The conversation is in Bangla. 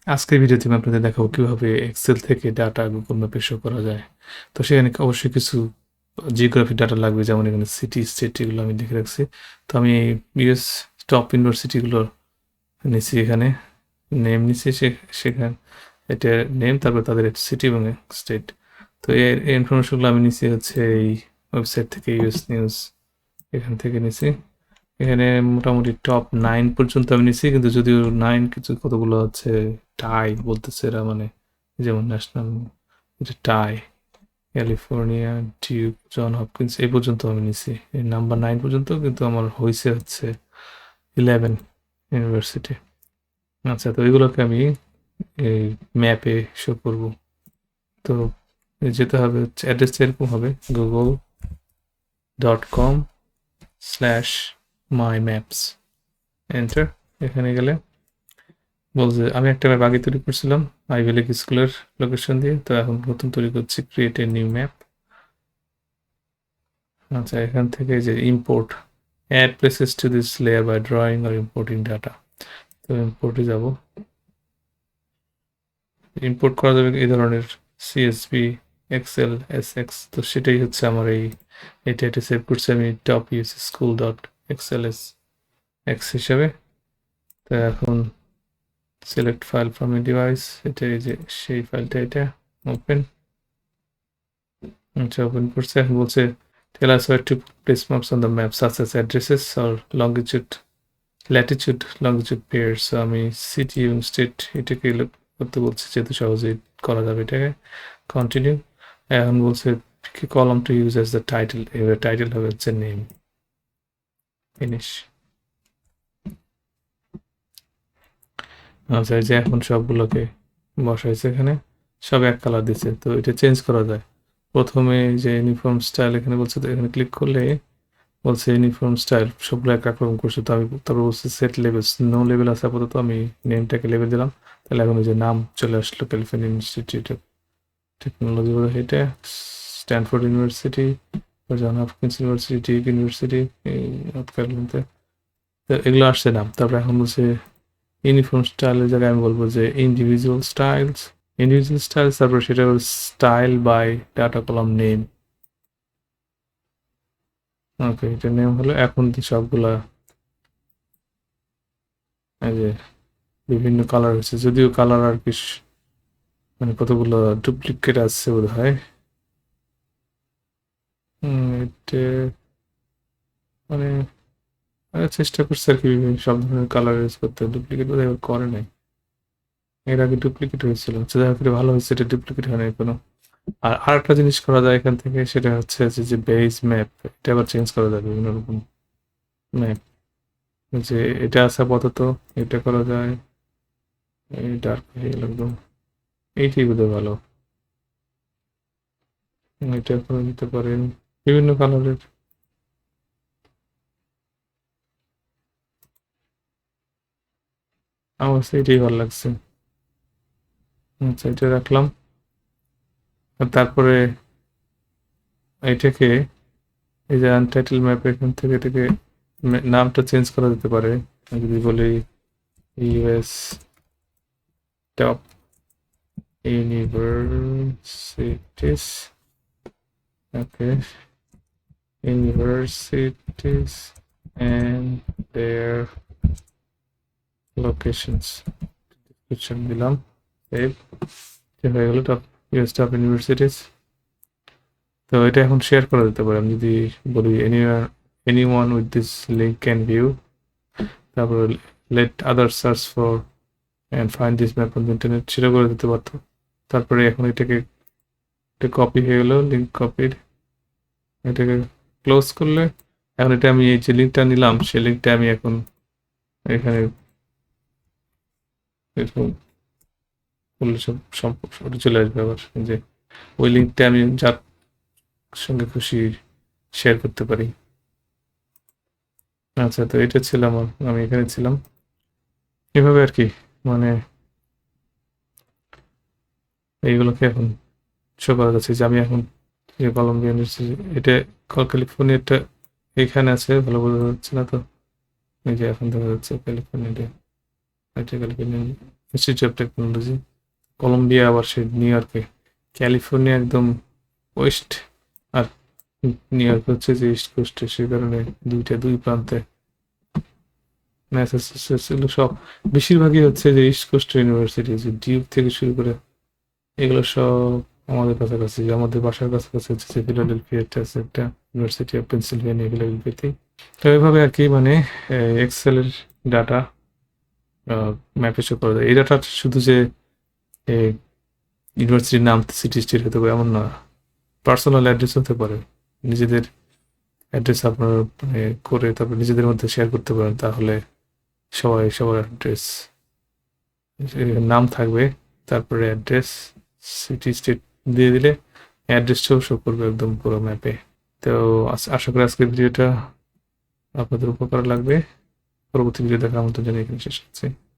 আজকের ভিডিওতে আমি আপনাদের দেখাবো কিভাবে এক্সেল থেকে ডাটা গুগল ম্যাপে শো করা যায়। তো সেখানে অবশ্যই কিছু জিওগ্রাফি ডাটা লাগবে, যেমন এখানে সিটি স্টেট এগুলো আমি লিখে রাখছি। তো আমি ইউএস টপ ইউনিভার্সিটিগুলো নিচ্ছি, এখানে নেম নিচ্ছি, সেখানে এটা নেম, তারপর তাদের সিটি এবং স্টেট। তো এই ইনফরমেশনগুলো আমি নিচ্ছি হচ্ছে এই ওয়েবসাইট থেকে, ইউএস নিউজ এখান থেকে নিচ্ছি। এখানে মোটামুটি টপ 9 পর্যন্ত আমি নিছি, কিন্তু যদিও 9 কিছু কতগুলো হচ্ছে টাই বলতেছে এরা, মানে যেমন ন্যাশনাল, এটা টাই, ক্যালিফোর্নিয়া, ডিউক, জন হপকিন্স এই পর্যন্ত আমি নিছি, এই নাম্বার 9 পর্যন্ত, কিন্তু আমার হয়েছে হচ্ছে 11 ইউনিভার্সিটি। আচ্ছা, তো এগুলোকে আমি এই ম্যাপে শো করব। তো যেতে হবে হচ্ছে, অ্যাড্রেসটা এরকম হবে google.com/mymaps, এন্টার। এখানে গেলে বলছে, আমি একটা ম্যাপ আগে তৈরি করছিলাম আইভি লীগ স্কুলের লোকেশন দিয়ে, তো এখন নতুন তৈরি করছি, ক্রিয়েট এ নিউ ম্যাপ। আচ্ছা, এখান থেকে যে import, add places to this layer by drawing আর ইম্পোর্টিং ডাটা, তো ইম্পোর্টে যাব। ইম্পোর্ট করা যাবে এই ধরনের সিএসভি, এক্সেল, এসএক্স, তো সেটাই হচ্ছে আমার এটা সেভ করছি আমি top US school dot XLS x হিসাবে। তো এখন select file from a device, এটা এই যে সেই ফাইলটা, এটা ওপেন। আচ্ছা, ওপেন করছে। এখন বলছে tell us where to place maps on the map such as addresses or longitude, latitude longitude pair. So আমি সিটি এবং স্টেট এটাকে করতে বলছি, যেহেতু সহজেই করা যাবে এটাকে। কন্টিনিউ। এখন বলছে কি column to use as the title, এবার টাইটেল হবে হচ্ছে নেম। ফিনিশ। আচ্ছা, এই যে এখন সবগুলোকে বসাইছে, এখানে সব এক কালার দিচ্ছে, তো এটা চেঞ্জ করা যায়। প্রথমে যে ইউনিফর্ম স্টাইল এখানে বলছে, তো এখানে ক্লিক করলে বলছে ইউনিফর্ম স্টাইল সবগুলো একরকম করছে। তো আমি তারপর বলছি সেট লেভেলস, নো লেভেল আছে আপাতত, আমি নেমটাকে লেভেল দিলাম। তাহলে এখন ওই যে নাম চলে আসলো, ক্যালিফোর্নিয়া ইনস্টিটিউট অফ টেকনোলজি বলে এটা, Stanford University, John Hopkins University, Duke University North ক্যারোলিনাতে। তো এগুলো আসছে নাম। তারপরে এখন বলছে ইউনিফর্ম স্টাইলের জায়গায় আমি বলবো যে ইন্ডিভিজুয়াল স্টাইলস, তারপর সেটা style by data column name. Okay, এটা নেম হলো। এখন সবগুলা এই যে বিভিন্ন কালার হচ্ছে, যদিও কালার আর কি মানে কতগুলো ডুপ্লিকেট আছে বোধ হয়। এটা মানে চেষ্টা করছে আর কি সব ধরনের কালার ইউজ করতে, ডুপ্লিকেট বোধ হয় করে নাই, এর আগে ডুপ্লিকেট হয়েছিল। যাই হোক, এটা ভালো হয়েছে, এটা ডুপ্লিকেট হয় নাই কোনো। আর আরেকটা জিনিস করা যায় এখান থেকে, সেটা হচ্ছে যে বেস ম্যাপ, এটা আবার চেঞ্জ করা যায় বিভিন্ন রকম ম্যাপ। যে এটা আছে আপাতত, এটা করা যায়, এই ডার্ক হয়ে গেল একদম, এইটাই বোধহয় ভালো। এটা করে দিতে পারেন বিভিন্ন কালারের। আমার কাছে এটাই ভালো লাগছে। আচ্ছা, এটা রাখলাম। আর তারপরে এটাকে, এই যে আনটাইটেল ম্যাপ, এখান থেকে এটাকে নামটা চেঞ্জ করা যেতে পারে। আমি যদি বলি US top universities, okay, universities and their locations, description দিলাম, সেভ। হয়ে গেল টপ ইউএস টপ ইউনিভার্সিটিস। তো এটা এখন শেয়ার করা যেতে পারে, আমি যদি বলি anyone with this link can view, তারপর let other search for and find this map on the internet, সেটা করে দিতে পারতো। তারপরে এখন এটাকে, এটা কপি হয়ে গেল, লিঙ্ক কপিড। এটাকে ক্লোজ করলে এখন এটা আমি এই যে লিঙ্কটা নিলাম, সেই লিঙ্কটা আমি এখন এখানে এরকম করলে সব সম্পর্ক চলে আসবে। আবার যে ওই লিঙ্কটা আমি যার সঙ্গে খুশি শেয়ার করতে পারি। আচ্ছা, তো এটা ছিল আমার, আমি এখানে ছিলাম এভাবে আর কি, মানে এইগুলোকে এখন শো করা যাচ্ছে। যে আমি এখন যে কলম্বিয়া ইউনিভার্সিটি, এটা ক্যালিফোর্নিয়াটা এখানে আছে, ভালো বোঝা যাচ্ছে না তো, এই যে এখন দেখা যাচ্ছে ক্যালিফোর্নিয়াটা, এটা California Institute of Technology. Columbia আবার সে নিউ ইয়র্কে, ক্যালিফোর্নিয়া একদম ওয়েস্ট, আর নিউ ইয়র্ক হচ্ছে যে ইস্ট কোস্টে, সে কারণে দুই প্রান্তে ম্যাসাচুসেটস এগুলো সব বেশিরভাগই হচ্ছে যে ইস্ট কোস্ট ইউনিভার্সিটি, যে ডিউক থেকে শুরু করে এগুলো সব আমাদের কাছাকাছি, আমাদের বাসার কাছাকাছি হচ্ছে যে ফিলাডেলফিয়াতে আছে একটা ইউনিভার্সিটি অফ পেনসিলভেনিয়া ফিলাডেলফিয়াতে। তো এইভাবে আর কি মানে এক্সেলের ডাটা ম্যাপে শো করা যায়। এই ডাটা শুধু যে ইউনিভার্সিটির নাম সিটি স্টেট হতে পারে এমন না, পার্সোনাল অ্যাড্রেস হতে পারে। নিজেদের অ্যাড্রেস আপনার মানে করে তারপর নিজেদের মধ্যে শেয়ার করতে পারেন, তাহলে সবাই সবার অ্যাড্রেস নাম থাকবে, তারপরে অ্যাড্রেস সিটি স্টেট দিয়ে দিলে অ্যাড্রেসটাও শো করবে একদম পুরো ম্যাপে। তো আশা করি আজকের ভিডিওটা আপনাদের উপকার লাগবে। পরবর্তী ভিডিও দেখার মতো জানিয়ে এখানে শেষ করছি।